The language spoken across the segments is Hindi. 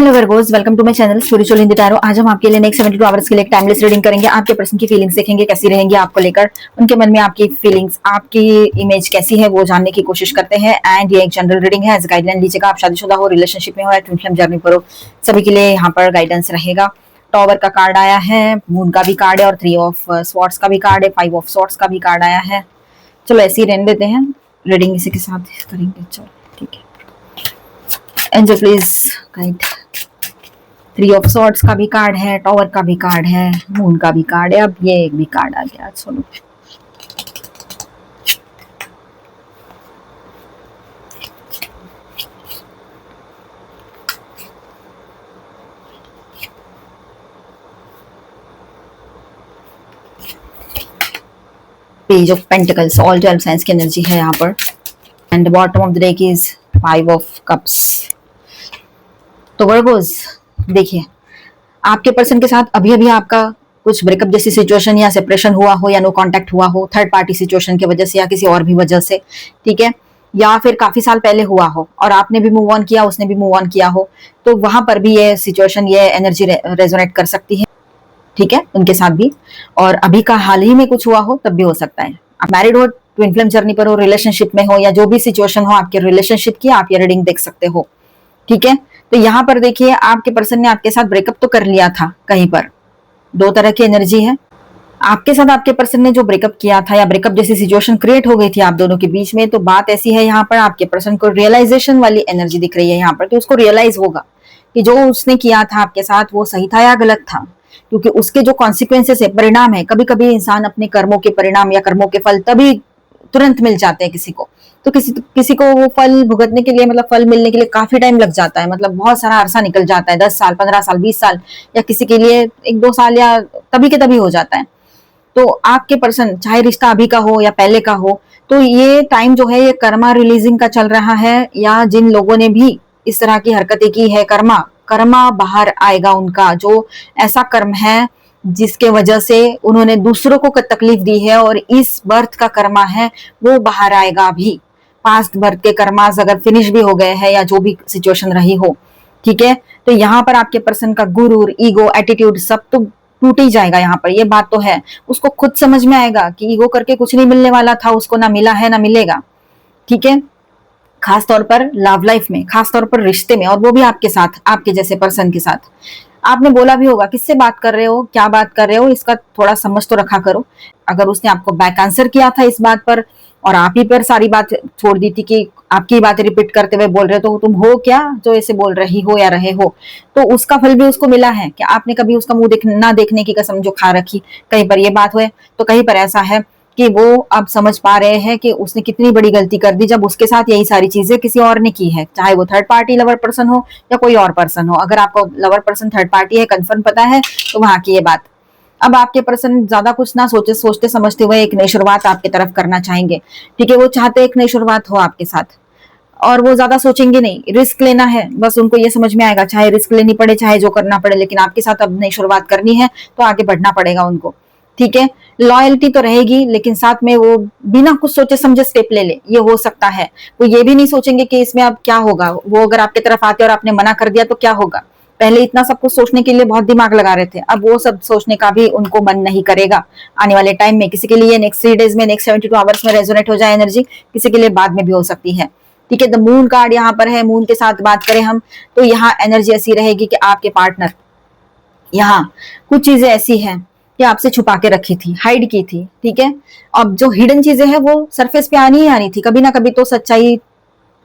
Hello Virgos, welcome to my channel spiritual in the tarot. आज हम आपके लिए नेक्स्ट 72 आवर्स के लिए एक टाइमलेस रीडिंग करेंगे। आपके पर्सन की फीलिंग्स देखेंगे कैसी रहेंगी आपको लेकर, उनके मन में आपकी फीलिंग्स, आपकी इमेज कैसी है वो जानने की कोशिश करते हैं। एंड ये एक जनरल रीडिंग है, एज गाइडलाइन लीजिएगा। आप शादीशुदा हो, रिलेशनशिप में हो या ट्विन फ्लेम जर्नी पर हो, सभी के लिए यहाँ पर गाइडेंस रहेगा। टॉवर का कार्ड आया है, मून का भी कार्ड है और 3 ऑफ स्वॉर्ड्स का भी कार्ड है, 5 ऑफ स्वॉर्ड्स का भी कार्ड आया है। चलो ऐसे ही रहने देते हैं, रीडिंग इसी के साथ करेंगे। चलो ठीक है, angel please guide. 3 of swords का भी कार्ड है, टॉवर का भी कार्ड है, मून का भी कार्ड है, अब ये एक भी कार्ड आ गया। सुनो, page of pentacles, all 12 signs की एनर्जी है यहाँ पर। And bottom of the deck is 5 of cups. तो वर्गोस देखिए, आपके पर्सन के साथ अभी अभी आपका कुछ ब्रेकअप जैसी सिचुएशन या सेपरेशन हुआ हो या नो कांटेक्ट हुआ हो, थर्ड पार्टी सिचुएशन की वजह से या किसी और भी वजह से, ठीक है, या फिर काफी साल पहले हुआ हो और आपने भी मूव ऑन किया, उसने भी मूव ऑन किया हो, तो वहां पर भी ये सिचुएशन, ये एनर्जी रेजोनेट कर सकती है, ठीक है, उनके साथ भी। और अभी का हाल ही में कुछ हुआ हो तब भी हो सकता है। आप मैरिड हो, ट्विन फ्लेम जर्नी पर हो, रिलेशनशिप में हो, या जो भी सिचुएशन हो आपके रिलेशनशिप की, आप ये रीडिंग देख सकते हो, ठीक है। तो यहाँ पर देखिए, आपके पर्सन ने आपके साथ ब्रेकअप तो कर लिया था कहीं पर। 2 तरह की एनर्जी है आपके साथ। आपके पर्सन ने जो ब्रेकअप किया था या ब्रेकअप जैसी सिचुएशन क्रिएट हो गई थी आप दोनों के बीच में, तो बात ऐसी है यहाँ पर आपके पर्सन को रियलाइजेशन वाली एनर्जी दिख रही है यहाँ पर, कि उसको रियलाइज होगा कि जो उसने किया था आपके साथ वो सही था या गलत था। क्योंकि उसके जो कॉन्सिक्वेंसेस है, परिणाम है, कभी कभी इंसान अपने कर्मों के परिणाम या कर्मों के फल तभी तुरंत मिल जाते हैं किसी को, तो किसी को वो फल भुगतने के लिए, मतलब फल मिलने के लिए काफी टाइम लग जाता है, मतलब बहुत सारा अरसा निकल जाता है, 10 साल, 15 साल, 20 साल, या किसी के लिए 1-2 साल, या तभी के तभी हो जाता है। तो आपके पर्सन, चाहे रिश्ता अभी का हो या पहले का हो, तो ये टाइम जो है ये कर्मा रिलीजिंग का चल रहा है, या जिन लोगों ने भी इस तरह की हरकतें की है, कर्मा कर्मा बाहर आएगा उनका, जो ऐसा कर्म है जिसके वजह से उन्होंने दूसरों को तकलीफ दी है, और इस बर्थ का कर्मा है वो बाहर आएगा अभी। पास्ट बर्थ के कर्मास अगर फिनिश भी हो गए हैं या जो भी सिचुएशन रही हो, ठीक है, तो यहाँ पर आपके पर्सन का गुरूर, ईगो, एटीट्यूड सब तो टूट ही जाएगा यहाँ पर। ये बात तो है, उसको खुद समझ में आएगा कि ईगो करके कुछ नहीं मिलने वाला था उसको, ना मिला है ना मिलेगा, ठीक है। खास तौर पर लव लाइफ में, खास तौर पर रिश्ते में, और वो भी आपके साथ, आपके जैसे पर्सन के साथ। आपने बोला भी होगा किससे बात कर रहे हो, क्या बात कर रहे हो, इसका थोड़ा समझ तो रखा करो। अगर उसने आपको बैक आंसर किया था इस बात पर और आप ही पर सारी बात छोड़ दी थी कि आपकी बातें रिपीट करते हुए बोल रहे हो, तो तुम हो क्या जो ऐसे बोल रही हो या रहे हो, तो उसका फल भी उसको मिला है कि आपने कभी उसका मुंह ना देखने की कसम जो खा रखी। कहीं पर ये बात हुए तो कहीं पर ऐसा है कि वो अब समझ पा रहे हैं कि उसने कितनी बड़ी गलती कर दी जब उसके साथ यही सारी चीजें किसी और ने की है, चाहे वो थर्ड पार्टी लवर पर्सन हो या कोई और पर्सन हो। अगर आपको लवर पर्सन थर्ड पार्टी है कंफर्म पता है, तो वहां की ये बात। अब आपके पर्सन ज्यादा कुछ ना सोचे, सोचते समझते हुए एक नई शुरुआत आपकी तरफ करना चाहेंगे, ठीक है। वो चाहते एक नई शुरुआत हो आपके साथ, और वो ज्यादा सोचेंगे नहीं, रिस्क लेना है बस। उनको ये समझ में आएगा चाहे रिस्क लेनी पड़े, चाहे जो करना पड़े, लेकिन आपके साथ अब नई शुरुआत करनी है तो आगे बढ़ना पड़ेगा उनको, ठीक है। लॉयल्टी तो रहेगी, लेकिन साथ में वो बिना कुछ सोचे समझे स्टेप ले ले, ये हो सकता है। वो ये भी नहीं सोचेंगे कि इसमें अब क्या होगा, वो अगर आपकी तरफ आते और आपने मना कर दिया तो क्या होगा। पहले इतना सब कुछ सोचने के लिए बहुत दिमाग लगा रहे थे, अब वो सब सोचने का भी उनको मन नहीं करेगा आने वाले टाइम में। किसी के लिए नेक्स्ट 3 डेज में, नेक्स्ट 72 आवर्स में रेजोनेट हो जाए एनर्जी, किसी के लिए बाद में भी हो सकती है, ठीक है। द मून कार्ड यहाँ पर है, मून के साथ बात करें हम तो यहाँ एनर्जी ऐसी रहेगी कि आपके पार्टनर यहाँ कुछ चीजें ऐसी हैं कि आपसे छुपा के रखी थी, हाइड की थी, ठीक है। अब जो हिडन चीजें हैं वो सरफेस पे आनी ही आनी थी, कभी ना कभी तो सच्चाई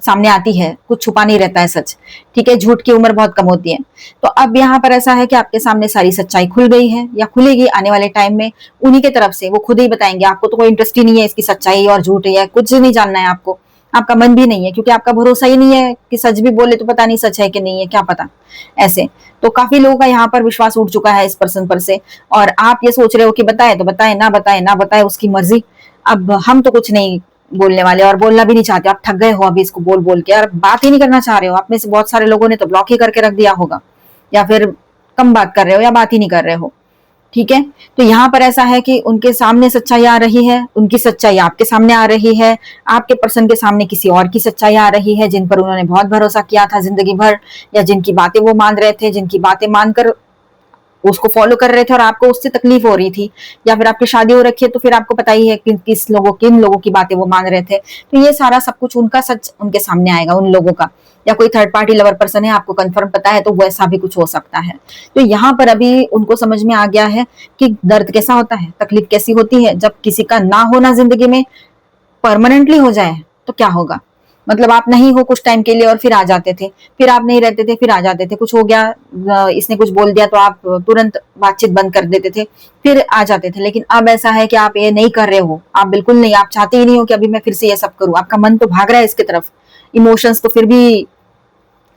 सामने आती है, कुछ छुपा नहीं रहता है सच, ठीक है। झूठ की उम्र बहुत कम होती है। तो अब यहाँ पर ऐसा है कि आपके सामने सारी सच्चाई खुल गई है या खुलेगी आने वाले टाइम में, उन्हीं के तरफ से। वो खुद ही बताएंगे, आपको तो कोई इंटरेस्ट ही नहीं है इसकी सच्चाई और झूठ है, कुछ नहीं जानना है आपको, आपका मन भी नहीं है, क्योंकि आपका भरोसा ही नहीं है कि सच भी बोले तो पता नहीं सच है कि नहीं है, क्या पता। ऐसे तो काफी लोगों का यहाँ पर विश्वास उठ चुका है इस पर्सन पर से, और आप ये सोच रहे हो कि बताए तो बताए, ना बताए ना बताए, उसकी मर्जी। अब हम तो कुछ नहीं बोलने वाले और बोलना भी नहीं चाहते। आप थक गए हो अभी इसको बोल बोल के, और बात ही नहीं करना चाह रहे हो। आप में से बहुत सारे लोगों ने तो ब्लॉक ही करके रख दिया होगा, या फिर कम बात कर रहे हो या बात ही नहीं कर रहे हो, ठीक है। तो यहाँ पर ऐसा है कि उनके सामने सच्चाई आ रही है, उनकी सच्चाई आपके सामने आ रही है, आपके पर्सन के सामने किसी और की सच्चाई आ रही है जिन पर उन्होंने बहुत भरोसा किया था जिंदगी भर, या जिनकी बातें वो मान रहे थे, जिनकी बातें मानकर उसको फॉलो कर रहे थे और आपको उससे तकलीफ हो रही थी, या फिर आपकी शादी हो रखी है तो फिर आपको पता ही है कि किन लोगों की बातें वो मान रहे थे। तो ये सारा सब कुछ उनका सच उनके सामने आएगा, उन लोगों का। या कोई थर्ड पार्टी लवर पर्सन है, आपको कंफर्म पता है, तो वैसा भी कुछ हो सकता है। तो यहाँ पर अभी उनको समझ में आ गया है कि दर्द कैसा होता है, तकलीफ कैसी होती है। जब किसी का ना होना जिंदगी में परमानेंटली हो जाए तो क्या होगा, मतलब आप नहीं हो कुछ टाइम के लिए और फिर आ जाते थे, फिर आप नहीं रहते थे, फिर आ जाते थे, कुछ हो गया, इसने कुछ बोल दिया तो आप तुरंत बातचीत बंद कर देते थे, फिर आ जाते थे। लेकिन अब ऐसा है कि आप ये नहीं कर रहे हो, आप बिल्कुल नहीं, आप चाहते ही नहीं हो कि अभी मैं फिर से ये सब करूं, आपका मन तो भाग रहा है इसकी तरफ, इमोशंस तो फिर भी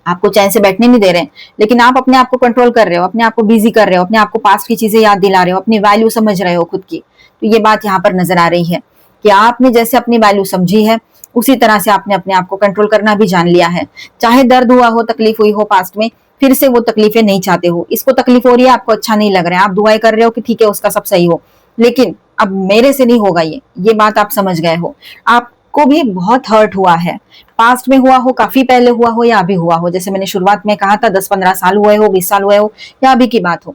आपको चैन से बैठने नहीं दे रहे हैं, लेकिन आप अपने आप को कंट्रोल कर रहे हो, अपने आप को बिजी कर रहे हो, अपने आप को पास्ट की चीजें याद दिला रहे हो, अपनी वैल्यू समझ रहे हो खुद की। तो ये बात यहाँ पर नजर आ रही है कि आपने जैसे अपनी वैल्यू समझी है उसी तरह से आपने अपने आप को कंट्रोल करना भी जान लिया है। चाहे दर्द हुआ हो, तकलीफ हुई हो पास्ट में, फिर से वो तकलीफें नहीं चाहते हो। इसको तकलीफ हो रही है, आपको अच्छा नहीं लग रहा है, आप दुआएं कर रहे हो कि ठीक है उसका सब सही हो, लेकिन अब मेरे से नहीं होगा ये बात आप समझ गए हो। आपको भी बहुत हर्ट हुआ है, पास्ट में हुआ हो, काफी पहले हुआ हो या अभी हुआ हो, जैसे मैंने शुरुआत में कहा था 10-15 साल हुए हो, 20 साल हुए हो, या अभी की बात हो,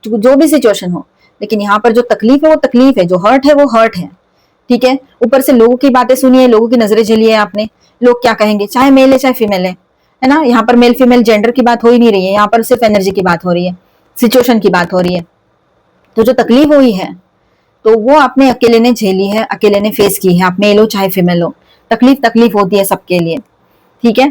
जो भी सिचुएशन हो। लेकिन यहाँ पर जो तकलीफ है वो तकलीफ है, जो हर्ट है वो हर्ट है। ठीक है। ऊपर से लोगों की बातें सुनिए, लोगों की नजरें झेली है आपने, लोग क्या कहेंगे, चाहे मेल है चाहे फीमेल है ना। यहाँ पर मेल फीमेल जेंडर की बात हो ही नहीं रही है, यहाँ पर सिर्फ एनर्जी की बात हो रही है, सिचुएशन की बात हो रही है। तो जो तकलीफ हुई है तो वो आपने अकेले ने झेली है, अकेले ने फेस की है, आप मेल हो चाहे फीमेल हो, तकलीफ तकलीफ होती है सबके लिए। ठीक है।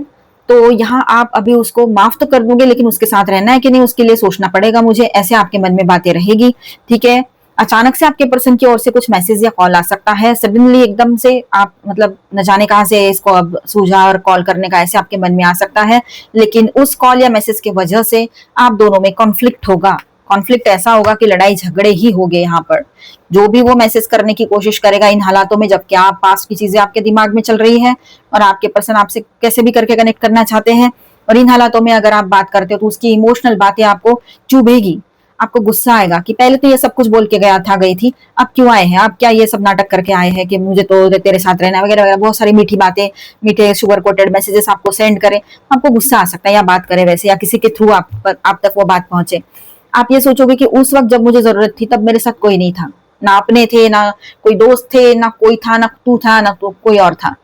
तो यहाँ आप अभी उसको माफ तो कर दोगे, लेकिन उसके साथ रहना है कि नहीं उसके लिए सोचना पड़ेगा मुझे, ऐसे आपके मन में बातें रहेगी। ठीक है। अचानक से आपके पर्सन की ओर से कुछ मैसेज या कॉल आ सकता है, सडनली एकदम से आप मतलब न जाने कहां से इसको अब सूझा और कॉल करने का ऐसे आपके मन में आ सकता है। लेकिन उस कॉल या मैसेज की वजह से आप दोनों में कॉन्फ्लिक्ट होगा, कॉन्फ्लिक्ट ऐसा होगा कि लड़ाई झगड़े ही होंगे। यहाँ पर जो भी वो मैसेज करने की कोशिश करेगा इन हालातों में, जबकि आप पास्ट की चीजें आपके दिमाग में चल रही है और आपके पर्सन आपसे कैसे भी करके कनेक्ट करना चाहते हैं, और इन हालातों में अगर आप बात करते हो तो उसकी इमोशनल बातें आपको चुभेगी, आपको गुस्सा आएगा कि पहले तो ये सब कुछ बोल के गया था, गई थी, अब क्यों आए हैं, अब क्या ये सब नाटक करके आए हैं कि मुझे तो तेरे साथ रहना वगैरह वगैरह, बहुत सारी मीठी बातें, मीठे शुगर कोटेड मैसेजेस आपको सेंड करे, आपको गुस्सा आ सकता है, या बात करे वैसे, या किसी के थ्रू आप तक वो बात पहुंचे। आप ये सोचोगे कि उस वक्त जब मुझे जरूरत थी तब मेरे साथ कोई नहीं था, ना अपने थे, ना कोई दोस्त थे, ना कोई था, ना तू था, ना तो कोई और था।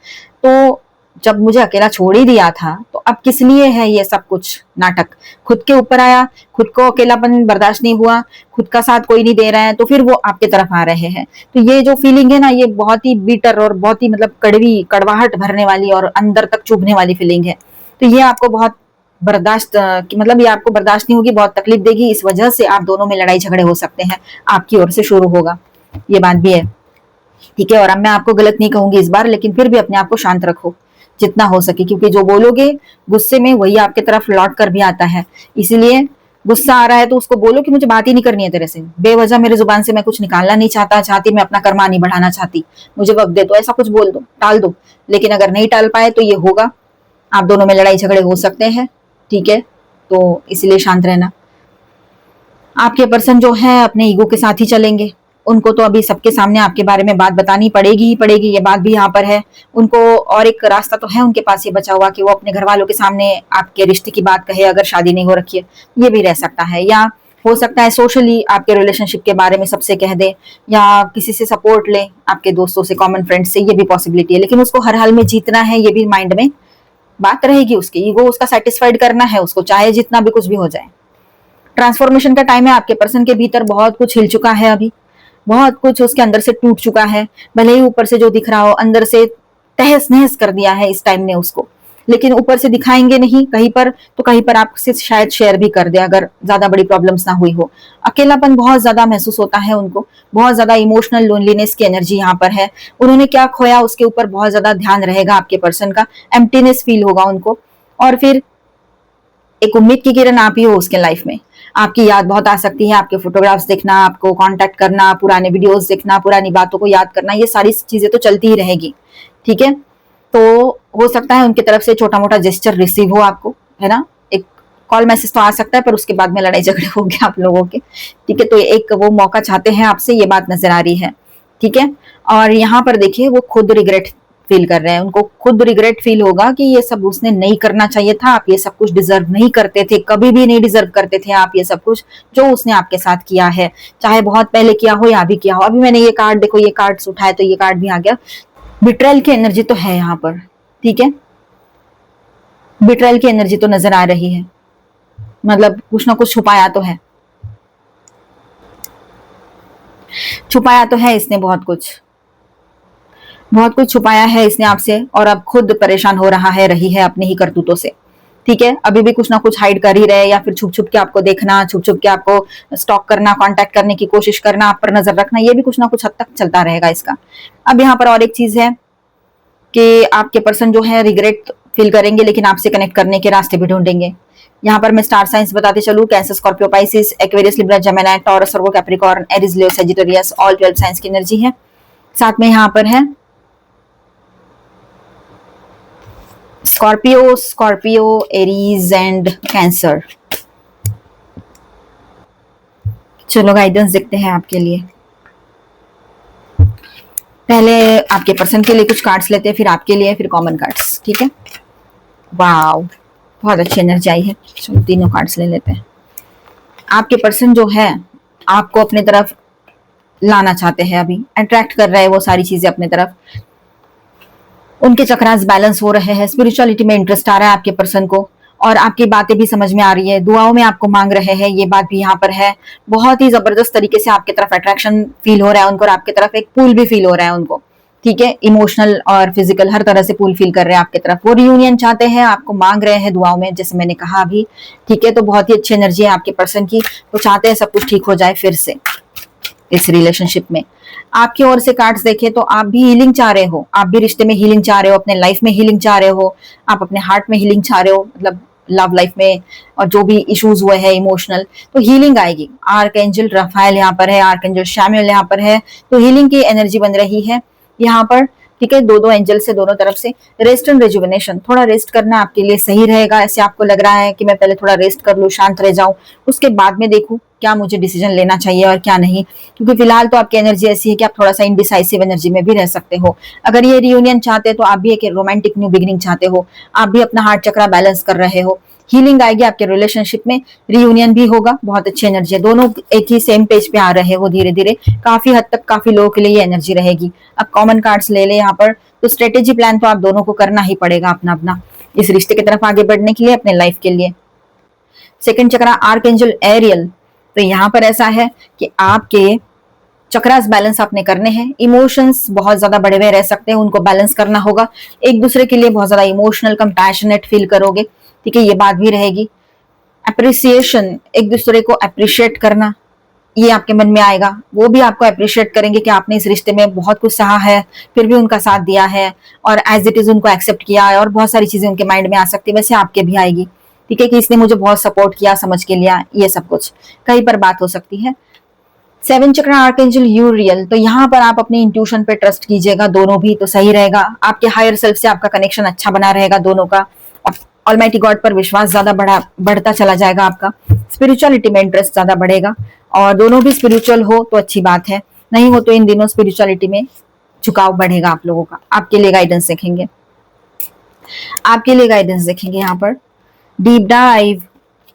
तो जब मुझे अकेला छोड़ ही दिया था तो अब किस लिए है ये सब कुछ नाटक, खुद के ऊपर आया, खुद को अकेलापन बर्दाश्त नहीं हुआ, खुद का साथ कोई नहीं दे रहा है, तो फिर वो आपके तरफ आ रहे हैं। तो ये जो फीलिंग है ना, ये बहुत ही बीटर और बहुत ही मतलब कड़वी, कड़वाहट भरने वाली और अंदर तक चुभने वाली फीलिंग है। तो ये आपको बहुत बर्दाश्त मतलब ये आपको बर्दाश्त नहीं होगी, बहुत तकलीफ देगी, इस वजह से आप दोनों में लड़ाई झगड़े हो सकते हैं, आपकी ओर से शुरू होगा, ये बात भी है। ठीक है। और अब मैं आपको गलत नहीं कहूंगी इस बार, लेकिन फिर भी अपने आप को शांत रखो जितना हो सके, क्योंकि जो बोलोगे गुस्से में वही आपके तरफ लौट कर भी आता है। इसीलिए गुस्सा आ रहा है तो उसको बोलो कि मुझे बात ही नहीं करनी है तेरे से, बेवजह मेरे जुबान से मैं कुछ निकालना नहीं चाहती, मैं अपना कर्मा नहीं बढ़ाना चाहती, मुझे वक्त दे दो, ऐसा कुछ बोल दो, टाल दो। लेकिन अगर नहीं टाल पाए तो ये होगा, आप दोनों में लड़ाई झगड़े हो सकते हैं। ठीक है। तो इसलिए शांत रहना। आपके पर्सन जो है अपने ईगो के साथ ही चलेंगे, उनको तो अभी सबके सामने आपके बारे में बात बतानी पड़ेगी ही पड़ेगी, ये बात भी यहाँ पर है उनको। और एक रास्ता तो है उनके पास ये बचा हुआ कि वो अपने घर वालों के सामने आपके रिश्ते की बात कहे, अगर शादी नहीं हो रखी है, ये भी रह सकता है। या हो सकता है सोशली आपके रिलेशनशिप के बारे में सबसे कह दे, या किसी से सपोर्ट ले, आपके दोस्तों से, कॉमन फ्रेंड से, ये भी पॉसिबिलिटी है। लेकिन उसको हर हाल में जीतना है, ये भी माइंड में बात रहेगी, उसकी ईगो उसका सेटिस्फाइड करना है उसको, चाहे जितना भी कुछ भी हो जाए। ट्रांसफॉर्मेशन का टाइम है, आपके पर्सन के भीतर बहुत कुछ हिल चुका है, अभी बहुत कुछ उसके अंदर से टूट चुका है, भले ही ऊपर से जो दिख रहा हो अंदर से तहस नहस कर दिया है इस टाइम ने उसको, लेकिन ऊपर से दिखाएंगे नहीं, कहीं पर तो कहीं पर आपसे शायद शेयर भी कर दे अगर ज्यादा बड़ी प्रॉब्लम्स ना हुई हो। अकेलापन बहुत ज्यादा महसूस होता है उनको, बहुत ज्यादा इमोशनल लोनलीनेस की एनर्जी यहाँ पर है। उन्होंने क्या खोया उसके ऊपर बहुत ज्यादा ध्यान रहेगा आपके पर्सन का, एम्प्टीनेस फील होगा उनको। और फिर एक उम्मीद की किरण आप ही हो उसके लाइफ में, आपकी याद बहुत आ सकती है, आपके फोटोग्राफ्स देखना, आपको कांटेक्ट करना, पुराने वीडियोस देखना, पुरानी बातों को याद करना, ये सारी चीजें तो चलती ही रहेगी। ठीक है। तो हो सकता है उनकी तरफ से छोटा मोटा जेस्चर रिसीव हो आपको, है ना, एक कॉल मैसेज तो आ सकता है, पर उसके बाद में लड़ाई झगड़े हो गए आप लोगों के, ठीक है। तो एक वो मौका चाहते हैं आपसे, ये बात नजर आ रही है, ठीक है। और यहाँ पर देखिए वो खुद रिग्रेट फील कर रहे हैं, उनको खुद रिग्रेट फील होगा कि ये सब उसने नहीं करना चाहिए था, आप ये सब कुछ डिजर्व नहीं करते थे, कभी भी नहीं डिजर्व करते थे आप ये सब कुछ जो उसने आपके साथ किया है, चाहे बहुत पहले किया हो या अभी किया हो। अभी मैंने ये कार्ड देखो, ये कार्ड उठाया तो ये कार्ड भी आ गया, बिट्रेल की एनर्जी तो है यहाँ पर, ठीक है। बिट्रेल की एनर्जी तो नजर आ रही है, मतलब कुछ ना कुछ छुपाया तो है, छुपाया तो है इसने, बहुत कुछ छुपाया है इसने आपसे, और अब खुद परेशान हो रहा है, रही है अपने ही करतूतों से, ठीक है। अभी भी कुछ ना कुछ हाइड कर ही रहे, या फिर छुप छुप के आपको देखना, छुप छुप के आपको स्टॉक करना, कांटेक्ट करने की कोशिश करना, आप पर नजर रखना, ये भी कुछ ना कुछ हद तक चलता रहेगा इसका। अब यहाँ पर और एक चीज है कि आपके पर्सन जो है रिग्रेट फील करेंगे, लेकिन आपसे कनेक्ट करने के रास्ते भी ढूंढेंगे। यहाँ पर मैं स्टार साइंस बताते चलूं, Cancer, Scorpio, Pisces, Aquarius, Libra, Gemini, Taurus, Virgo, Capricorn, Aries, Leo, Sagittarius, all 12 signs की एनर्जी है। साथ में यहाँ पर है स्कॉर्पियो, एरीज एंड कैंसर। चलो गाइडेंस देखते हैं आपके लिए। पहले आपके पर्सन के लिए कुछ कार्ड्स लेते हैं, फिर आपके लिए, फिर कॉमन कार्ड्स, ठीक है। वाओ, बहुत अच्छी एनर्जी आई है। चलो तीनों कार्ड्स ले लेते हैं। आपके पर्सन जो है आपको अपनी तरफ लाना चाहते हैं, अभी अट्रैक्ट कर रहे हैं वो सारी चीजें अपनी तरफ, उनके चक्रास बैलेंस हो रहे हैं, स्पिरिचुअलिटी में इंटरेस्ट आ रहा है आपके पर्सन को, और आपकी बातें भी समझ में आ रही है, दुआओं में आपको मांग रहे हैं, ये बात भी यहाँ पर है। बहुत ही जबरदस्त तरीके से आपकी तरफ अट्रैक्शन फील हो रहा है उनको, और आपकी तरफ एक पुल भी फील हो रहा है उनको, ठीक है। इमोशनल और फिजिकल हर तरह से पुल फील कर रहे हैं आपकी तरफ, वो रियूनियन चाहते हैं, आपको मांग रहे हैं दुआओं में, जैसे मैंने कहा अभी, ठीक है। तो बहुत ही अच्छी एनर्जी है आपके पर्सन की, वो चाहते हैं सब कुछ ठीक हो जाए फिर से इस रिलेशनशिप में। आपकी ओर से कार्ड्स देखे तो आप भी हीलिंग चाह रहे हो, आप भी रिश्ते में हीलिंग चाह रहे हो, अपने लाइफ में हीलिंग चाह रहे हो, आप अपने हार्ट में हीलिंग चाह रहे हो, मतलब लव लाइफ में, और जो भी इश्यूज हुए हैं इमोशनल, तो हीलिंग आएगी। आर्कएंजल रफाएल यहाँ पर है, आर्कएंजल शैमुएल यहाँ पर है, तो हीलिंग की एनर्जी बन रही है यहाँ पर, ठीक है। दो एंजल से दोनों तरफ से रेस्ट एंड रेजुविनेशन, थोड़ा रेस्ट करना आपके लिए सही रहेगा। ऐसे आपको लग रहा है कि मैं पहले थोड़ा रेस्ट कर लूं, शांत रह जाऊं, उसके बाद में देखूं क्या मुझे डिसीजन लेना चाहिए और क्या नहीं, क्योंकि फिलहाल तो आपकी एनर्जी ऐसी है कि आप थोड़ा सा इनडिसाइसिव एनर्जी में भी रह सकते हो। अगर ये रियूनियन चाहते हो तो आप भी एक रोमांटिक न्यू बिगिनिंग चाहते हो, आप भी अपना हार्ट चक्रा बैलेंस कर रहे हो, हीलिंग आएगी आपके रिलेशनशिप में, रियूनियन भी होगा, बहुत अच्छी एनर्जी है, दोनों एक ही सेम पेज पे आ रहे हो धीरे धीरे, काफी हद तक काफी लोगों के लिए ये एनर्जी रहेगी। अब कॉमन कार्ड्स ले ले यहाँ पर, तो स्ट्रेटेजी प्लान तो आप दोनों को करना ही पड़ेगा अपना अपना, इस रिश्ते की तरफ आगे बढ़ने के लिए, अपने लाइफ के लिए। सेकंड चक्रा आर्कएंजल एरियल, तो यहाँ पर ऐसा है कि आपके चक्रास बैलेंस आपने करने हैं, इमोशंस बहुत ज्यादा बढ़े हुए रह सकते हैं, उनको बैलेंस करना होगा, एक दूसरे के लिए बहुत ज्यादा इमोशनल कंपैशनेट फील करोगे, ठीक है, ये बात भी रहेगी। अप्रिसिएशन, एक दूसरे को अप्रिशिएट करना, ये आपके मन में आएगा, वो भी आपको अप्रिशिएट करेंगे कि आपने इस रिश्ते में बहुत कुछ सहा है, फिर भी उनका साथ दिया है, और एज इट इज उनको एक्सेप्ट किया है, और बहुत सारी चीजें उनके माइंड में आ सकती है, वैसे आपके भी आएगी, ठीक है, कि इसने मुझे बहुत सपोर्ट किया, समझ के लिया, ये सब कुछ कहीं पर बात हो सकती है। सेवन चक्र आर्कएंजल यूरियल, तो यहाँ पर आप अपनी इंट्यूशन पे ट्रस्ट कीजिएगा, दोनों भी, तो सही रहेगा। आपके हायर सेल्फ से आपका कनेक्शन अच्छा बना रहेगा दोनों का, ऑलमाइटी गॉड पर विश्वास ज्यादा बढ़ता चला जाएगा आपका, स्पिरिचुअलिटी में इंटरेस्ट ज्यादा बढ़ेगा, और दोनों भी स्पिरिचुअल हो तो अच्छी बात है, नहीं हो तो इन दिनों स्पिरिचुअलिटी में झुकाव बढ़ेगा आप लोगों का। आपके लिए गाइडेंस देखेंगे, आपके लिए गाइडेंस देखेंगे यहाँ पर डीप डाइव।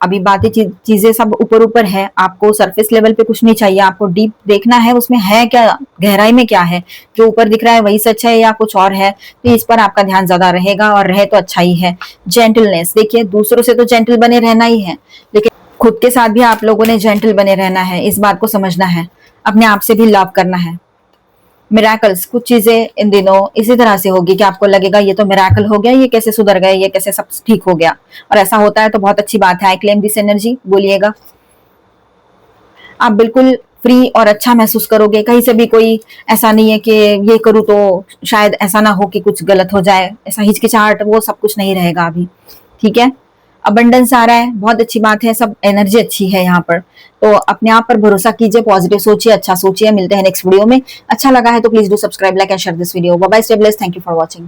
अभी बातें चीजें सब ऊपर ऊपर है, आपको सरफेस लेवल पे कुछ नहीं चाहिए, आपको डीप देखना है, उसमें है क्या, गहराई में क्या है, जो ऊपर दिख रहा है वही सच है या कुछ और है, तो इस पर आपका ध्यान ज्यादा रहेगा, और रहे तो अच्छा ही है। जेंटलनेस, देखिए दूसरों से तो जेंटल बने रहना ही है, लेकिन खुद के साथ भी आप लोगों ने जेंटल बने रहना है, इस बात को समझना है, अपने आप से भी लव करना है। मिराकल्स, कुछ चीजें इन दिनों इसी तरह से होगी कि आपको लगेगा ये तो मिराकल हो गया, ये कैसे सुधर गए, ये कैसे सब ठीक हो गया, और ऐसा होता है तो बहुत अच्छी बात है। आई क्लेम दिस एनर्जी बोलिएगा, आप बिल्कुल फ्री और अच्छा महसूस करोगे, कहीं से भी कोई ऐसा नहीं है कि ये करूँ तो शायद ऐसा ना हो कि कुछ गलत हो जाए, ऐसा हिचकिचाहट वो सब कुछ नहीं रहेगा अभी, ठीक है। अबंडेंस आ रहा है, बहुत अच्छी बात है, सब एनर्जी अच्छी है यहाँ पर, तो अपने आप पर भरोसा कीजिए, पॉजिटिव सोचिए, अच्छा सोचिए। मिलते हैं नेक्स्ट वीडियो में, अच्छा लगा है तो please do subscribe, like and share this video. Bye bye, stay blessed, thank you for watching.